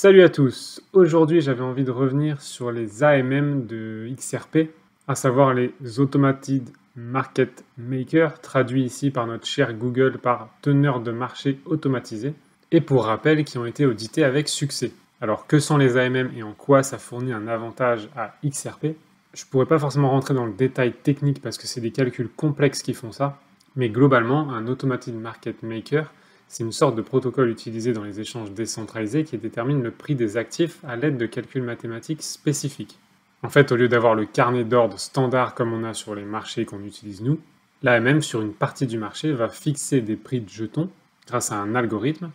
Salut à tous! Aujourd'hui, j'avais envie de revenir sur les AMM de XRP, à savoir les Automated Market Maker, traduit ici par notre cher Google par teneur de marché automatisé, et pour rappel, qui ont été audités avec succès. Alors, que sont les AMM et en quoi ça fournit un avantage à XRP? Je ne pourrais pas forcément rentrer dans le détail technique parce que c'est des calculs complexes qui font ça, mais globalement, un Automated Market Maker, c'est une sorte de protocole utilisé dans les échanges décentralisés qui détermine le prix des actifs à l'aide de calculs mathématiques spécifiques. En fait, au lieu d'avoir le carnet d'ordre standard comme on a sur les marchés qu'on utilise nous, l'AMM sur une partie du marché va fixer des prix de jetons grâce à un algorithme.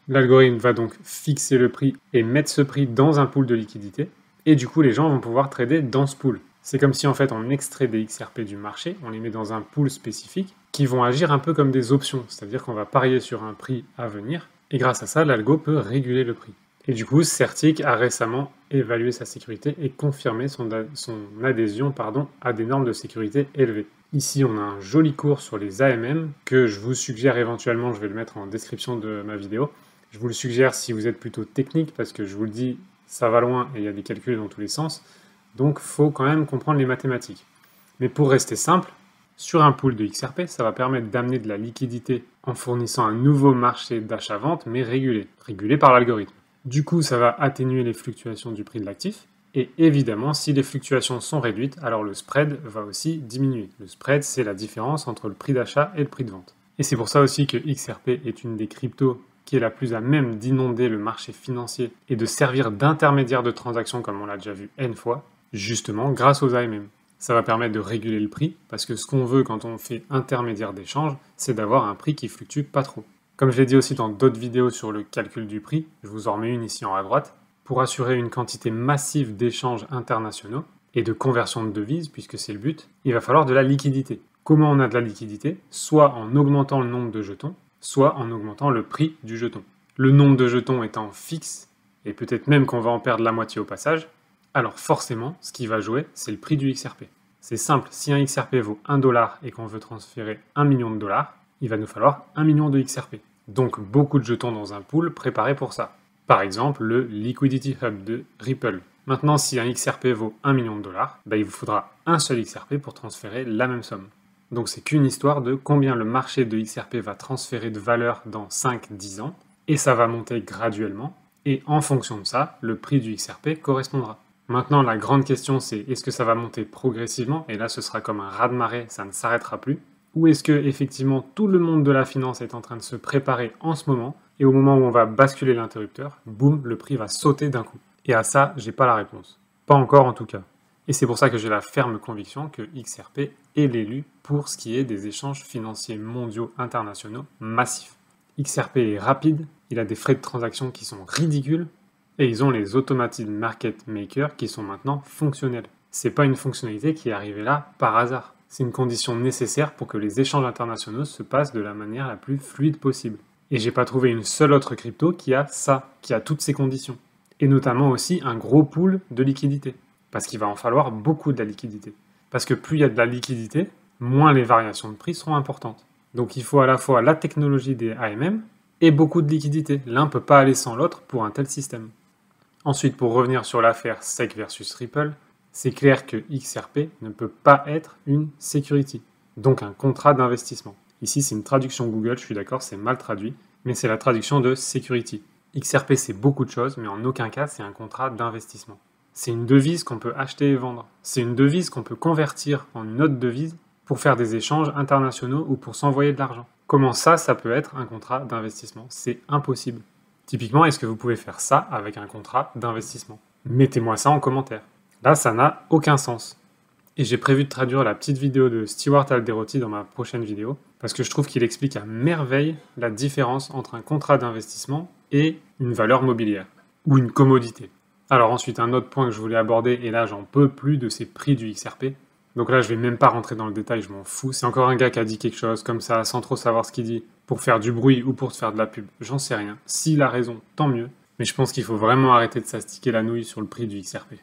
L'algorithme va donc fixer le prix et mettre ce prix dans un pool de liquidité, et du coup les gens vont pouvoir trader dans ce pool. C'est comme si en fait on extrait des XRP du marché, on les met dans un pool spécifique, qui vont agir un peu comme des options, c'est-à-dire qu'on va parier sur un prix à venir, et grâce à ça, l'algo peut réguler le prix. Et du coup, Certic a récemment évalué sa sécurité et confirmé son adhésion à des normes de sécurité élevées. Ici, on a un joli cours sur les AMM, que je vous suggère éventuellement, je vais le mettre en description de ma vidéo. Je vous le suggère si vous êtes plutôt technique, parce que je vous le dis, ça va loin et il y a des calculs dans tous les sens, donc il faut quand même comprendre les mathématiques. Mais pour rester simple, sur un pool de XRP, ça va permettre d'amener de la liquidité en fournissant un nouveau marché d'achat-vente, mais régulé par l'algorithme. Du coup, ça va atténuer les fluctuations du prix de l'actif, et évidemment, si les fluctuations sont réduites, alors le spread va aussi diminuer. Le spread, c'est la différence entre le prix d'achat et le prix de vente. Et c'est pour ça aussi que XRP est une des cryptos qui est la plus à même d'inonder le marché financier et de servir d'intermédiaire de transactions comme on l'a déjà vu N fois, justement grâce aux AMM. Ça va permettre de réguler le prix, parce que ce qu'on veut quand on fait intermédiaire d'échange, c'est d'avoir un prix qui fluctue pas trop. Comme je l'ai dit aussi dans d'autres vidéos sur le calcul du prix, je vous en remets une ici en haut à droite, pour assurer une quantité massive d'échanges internationaux et de conversion de devises, puisque c'est le but, il va falloir de la liquidité. Comment on a de la liquidité? Soit en augmentant le nombre de jetons, soit en augmentant le prix du jeton. Le nombre de jetons étant fixe, et peut-être même qu'on va en perdre la moitié au passage, alors forcément, ce qui va jouer, c'est le prix du XRP. C'est simple, si un XRP vaut 1 dollar et qu'on veut transférer 1 million de dollars, il va nous falloir 1 million de XRP. Donc beaucoup de jetons dans un pool préparé pour ça. Par exemple, le Liquidity Hub de Ripple. Maintenant, si un XRP vaut 1 million de dollars, il vous faudra un seul XRP pour transférer la même somme. Donc c'est qu'une histoire de combien le marché de XRP va transférer de valeur dans 5-10 ans, et ça va monter graduellement, et en fonction de ça, le prix du XRP correspondra. Maintenant, la grande question, c'est est-ce que ça va monter progressivement, et là ce sera comme un raz-de-marée, ça ne s'arrêtera plus, ou est-ce que effectivement tout le monde de la finance est en train de se préparer en ce moment, et au moment où on va basculer l'interrupteur, boum, le prix va sauter d'un coup. Et à ça, j'ai pas la réponse. Pas encore en tout cas. Et c'est pour ça que j'ai la ferme conviction que XRP est l'élu pour ce qui est des échanges financiers mondiaux internationaux massifs. XRP est rapide, il a des frais de transaction qui sont ridicules, et ils ont les Automated Market Maker qui sont maintenant fonctionnels. C'est pas une fonctionnalité qui est arrivée là par hasard. C'est une condition nécessaire pour que les échanges internationaux se passent de la manière la plus fluide possible. Et j'ai pas trouvé une seule autre crypto qui a ça, qui a toutes ces conditions. Et notamment aussi un gros pool de liquidité. Parce qu'il va en falloir beaucoup de la liquidité. Parce que plus il y a de la liquidité, moins les variations de prix seront importantes. Donc il faut à la fois la technologie des AMM et beaucoup de liquidité. L'un ne peut pas aller sans l'autre pour un tel système. Ensuite, pour revenir sur l'affaire SEC versus Ripple, c'est clair que XRP ne peut pas être une security, donc un contrat d'investissement. Ici, c'est une traduction Google, je suis d'accord, c'est mal traduit, mais c'est la traduction de security. XRP, c'est beaucoup de choses, mais en aucun cas, c'est un contrat d'investissement. C'est une devise qu'on peut acheter et vendre. C'est une devise qu'on peut convertir en une autre devise pour faire des échanges internationaux ou pour s'envoyer de l'argent. Comment ça peut être un contrat d'investissement? C'est impossible. Typiquement, est-ce que vous pouvez faire ça avec un contrat d'investissement? Mettez-moi ça en commentaire. Là, ça n'a aucun sens. Et j'ai prévu de traduire la petite vidéo de Stewart Alderoty dans ma prochaine vidéo, parce que je trouve qu'il explique à merveille la différence entre un contrat d'investissement et une valeur mobilière, ou une commodité. Alors ensuite, un autre point que je voulais aborder, et là j'en peux plus de ces prix du XRP. Donc là, je vais même pas rentrer dans le détail, je m'en fous. C'est encore un gars qui a dit quelque chose comme ça, sans trop savoir ce qu'il dit, pour faire du bruit ou pour se faire de la pub. J'en sais rien. S'il a raison, tant mieux. Mais je pense qu'il faut vraiment arrêter de s'astiquer la nouille sur le prix du XRP.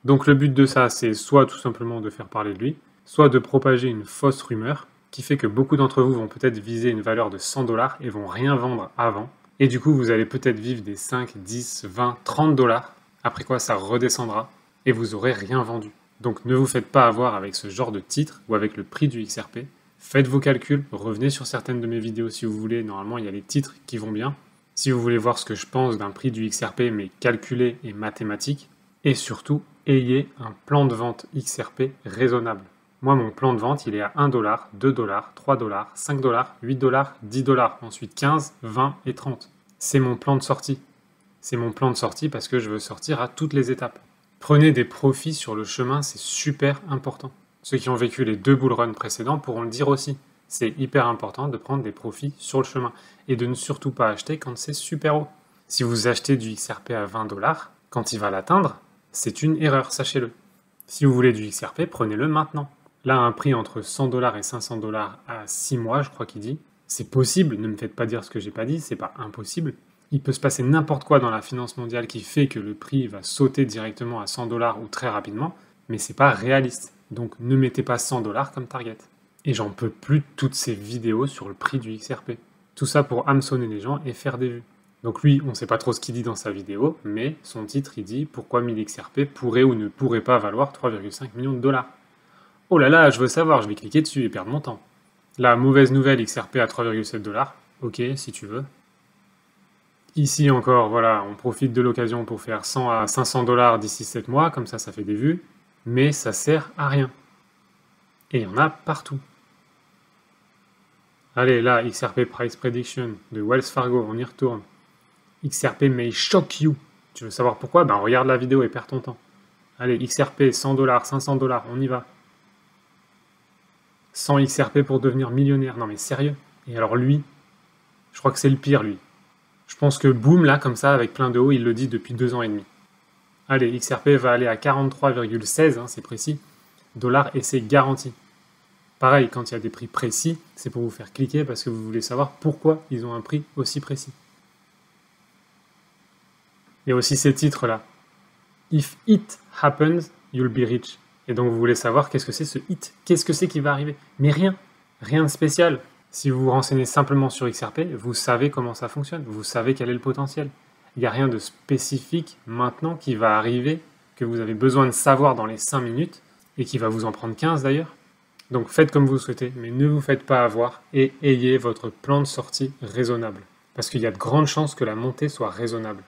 Donc le but de ça, c'est soit tout simplement de faire parler de lui, soit de propager une fausse rumeur qui fait que beaucoup d'entre vous vont peut-être viser une valeur de 100 $ et vont rien vendre avant. Et du coup, vous allez peut-être vivre des 5, 10, 20, 30 dollars, après quoi ça redescendra, et vous aurez rien vendu. Donc ne vous faites pas avoir avec ce genre de titre ou avec le prix du XRP. Faites vos calculs, revenez sur certaines de mes vidéos si vous voulez, normalement il y a les titres qui vont bien. Si vous voulez voir ce que je pense d'un prix du XRP, mais calculé et mathématique, et surtout, ayez un plan de vente XRP raisonnable. Moi, mon plan de vente, il est à 1 dollar, 2 dollars, 3 dollars, 5 dollars, 8 dollars, 10 dollars, ensuite 15, 20 et 30. C'est mon plan de sortie. C'est mon plan de sortie parce que je veux sortir à toutes les étapes. Prenez des profits sur le chemin, c'est super important. Ceux qui ont vécu les 2 bull runs précédents pourront le dire aussi. C'est hyper important de prendre des profits sur le chemin et de ne surtout pas acheter quand c'est super haut. Si vous achetez du XRP à 20 dollars, quand il va l'atteindre, c'est une erreur, sachez-le. Si vous voulez du XRP, prenez-le maintenant. Là, un prix entre 100 dollars et 500 dollars à 6 mois, je crois qu'il dit, c'est possible, ne me faites pas dire ce que j'ai pas dit, c'est pas impossible. Il peut se passer n'importe quoi dans la finance mondiale qui fait que le prix va sauter directement à 100 dollars ou très rapidement, mais c'est pas réaliste. Donc ne mettez pas 100 dollars comme target. Et j'en peux plus de toutes ces vidéos sur le prix du XRP. Tout ça pour hameçonner les gens et faire des vues. Donc lui, on ne sait pas trop ce qu'il dit dans sa vidéo, mais son titre, il dit pourquoi 1000 XRP pourrait ou ne pourrait pas valoir 3,5 millions de dollars. Oh là là, je veux savoir, je vais cliquer dessus et perdre mon temps. La mauvaise nouvelle XRP à 3,7 dollars, ok, si tu veux. Ici encore, voilà, on profite de l'occasion pour faire 100 à 500 dollars d'ici 7 mois, comme ça fait des vues, mais ça sert à rien. Et il y en a partout. Allez, là, XRP Price Prediction de Wells Fargo, on y retourne. XRP may shock you. Tu veux savoir pourquoi? Ben regarde la vidéo et perds ton temps. Allez, XRP 100 dollars, 500 dollars, on y va. 100 XRP pour devenir millionnaire. Non mais sérieux. Et alors lui, je crois que c'est le pire lui. Je pense que boum, là, comme ça, avec plein de hauts, il le dit depuis 2 ans et demi. Allez, XRP va aller à 43,16, hein, c'est précis, dollars et c'est garanti. Pareil, quand il y a des prix précis, c'est pour vous faire cliquer parce que vous voulez savoir pourquoi ils ont un prix aussi précis. Il y a aussi ces titres-là. If it happens, you'll be rich. Et donc vous voulez savoir qu'est-ce que c'est ce hit, qu'est-ce que c'est qui va arriver. Mais rien, rien de spécial. Si vous vous renseignez simplement sur XRP, vous savez comment ça fonctionne, vous savez quel est le potentiel. Il n'y a rien de spécifique maintenant qui va arriver, que vous avez besoin de savoir dans les 5 minutes, et qui va vous en prendre 15 d'ailleurs. Donc faites comme vous souhaitez, mais ne vous faites pas avoir, et ayez votre plan de sortie raisonnable. Parce qu'il y a de grandes chances que la montée soit raisonnable.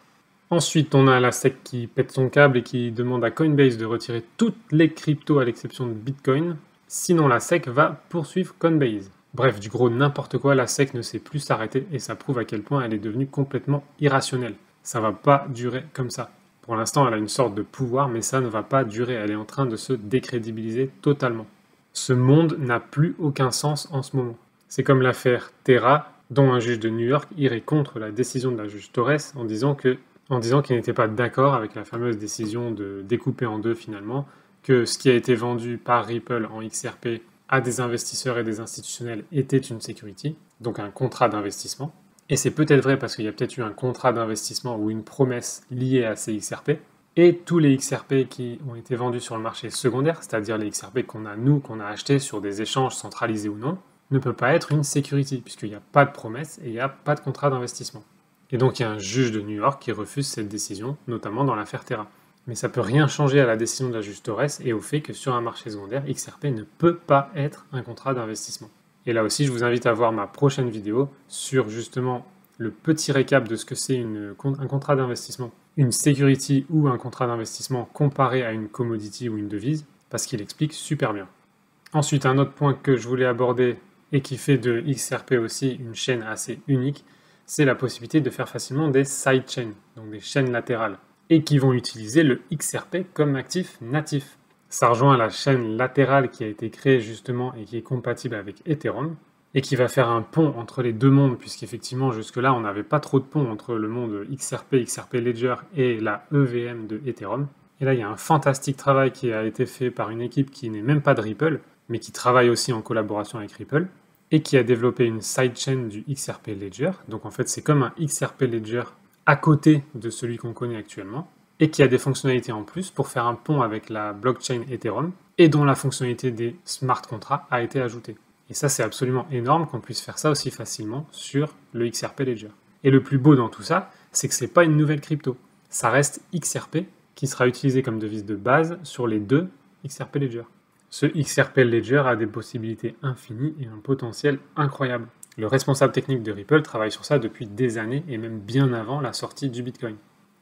Ensuite, on a la SEC qui pète son câble et qui demande à Coinbase de retirer toutes les cryptos à l'exception de Bitcoin. Sinon, la SEC va poursuivre Coinbase. Bref, du gros n'importe quoi, la SEC ne sait plus s'arrêter et ça prouve à quel point elle est devenue complètement irrationnelle. Ça va pas durer comme ça. Pour l'instant, elle a une sorte de pouvoir, mais ça ne va pas durer. Elle est en train de se décrédibiliser totalement. Ce monde n'a plus aucun sens en ce moment. C'est comme l'affaire Terra, dont un juge de New York irait contre la décision de la juge Torres en disant qu'il n'était pas d'accord avec la fameuse décision de découper en deux finalement, que ce qui a été vendu par Ripple en XRP à des investisseurs et des institutionnels était une security, donc un contrat d'investissement. Et c'est peut-être vrai parce qu'il y a peut-être eu un contrat d'investissement ou une promesse liée à ces XRP. Et tous les XRP qui ont été vendus sur le marché secondaire, c'est-à-dire les XRP qu'on a achetés sur des échanges centralisés ou non, ne peut pas être une security, puisqu'il n'y a pas de promesse et il n'y a pas de contrat d'investissement. Et donc il y a un juge de New York qui refuse cette décision, notamment dans l'affaire Terra. Mais ça ne peut rien changer à la décision de la juge Torres et au fait que sur un marché secondaire, XRP ne peut pas être un contrat d'investissement. Et là aussi, je vous invite à voir ma prochaine vidéo sur justement le petit récap de ce que c'est un contrat d'investissement, une security ou un contrat d'investissement comparé à une commodity ou une devise, parce qu'il explique super bien. Ensuite, un autre point que je voulais aborder et qui fait de XRP aussi une chaîne assez unique, c'est la possibilité de faire facilement des sidechains, donc des chaînes latérales, et qui vont utiliser le XRP comme actif natif. Ça rejoint la chaîne latérale qui a été créée justement et qui est compatible avec Ethereum, et qui va faire un pont entre les deux mondes, puisqu'effectivement jusque-là on n'avait pas trop de pont entre le monde XRP, XRP Ledger et la EVM de Ethereum. Et là il y a un fantastique travail qui a été fait par une équipe qui n'est même pas de Ripple, mais qui travaille aussi en collaboration avec Ripple, et qui a développé une sidechain du XRP Ledger. Donc en fait c'est comme un XRP Ledger à côté de celui qu'on connaît actuellement, et qui a des fonctionnalités en plus pour faire un pont avec la blockchain Ethereum, et dont la fonctionnalité des smart contracts a été ajoutée. Et ça, c'est absolument énorme qu'on puisse faire ça aussi facilement sur le XRP Ledger. Et le plus beau dans tout ça, c'est que c'est pas une nouvelle crypto. Ça reste XRP qui sera utilisé comme devise de base sur les deux XRP Ledger. Ce XRP Ledger a des possibilités infinies et un potentiel incroyable. Le responsable technique de Ripple travaille sur ça depuis des années et même bien avant la sortie du Bitcoin.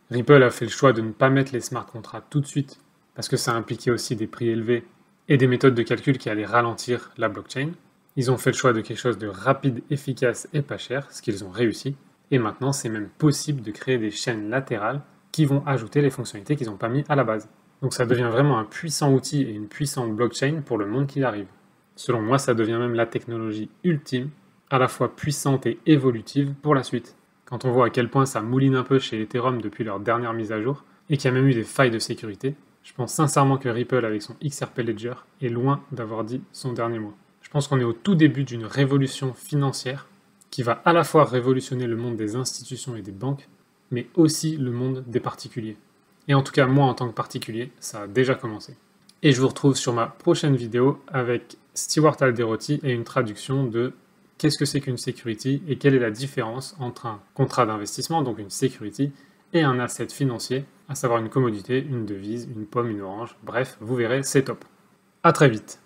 Ripple a fait le choix de ne pas mettre les smart contracts tout de suite parce que ça impliquait aussi des prix élevés et des méthodes de calcul qui allaient ralentir la blockchain. Ils ont fait le choix de quelque chose de rapide, efficace et pas cher, ce qu'ils ont réussi. Et maintenant, c'est même possible de créer des chaînes latérales qui vont ajouter les fonctionnalités qu'ils n'ont pas mis à la base. Donc ça devient vraiment un puissant outil et une puissante blockchain pour le monde qui arrive. Selon moi, ça devient même la technologie ultime, à la fois puissante et évolutive pour la suite. Quand on voit à quel point ça mouline un peu chez Ethereum depuis leur dernière mise à jour, et qu'il y a même eu des failles de sécurité, je pense sincèrement que Ripple avec son XRP Ledger est loin d'avoir dit son dernier mot. Je pense qu'on est au tout début d'une révolution financière qui va à la fois révolutionner le monde des institutions et des banques, mais aussi le monde des particuliers. Et en tout cas, moi en tant que particulier, ça a déjà commencé. Et je vous retrouve sur ma prochaine vidéo avec Stewart Alderoty et une traduction de qu'est-ce que c'est qu'une security et quelle est la différence entre un contrat d'investissement, donc une security, et un asset financier, à savoir une commodité, une devise, une pomme, une orange, bref, vous verrez, c'est top. À très vite.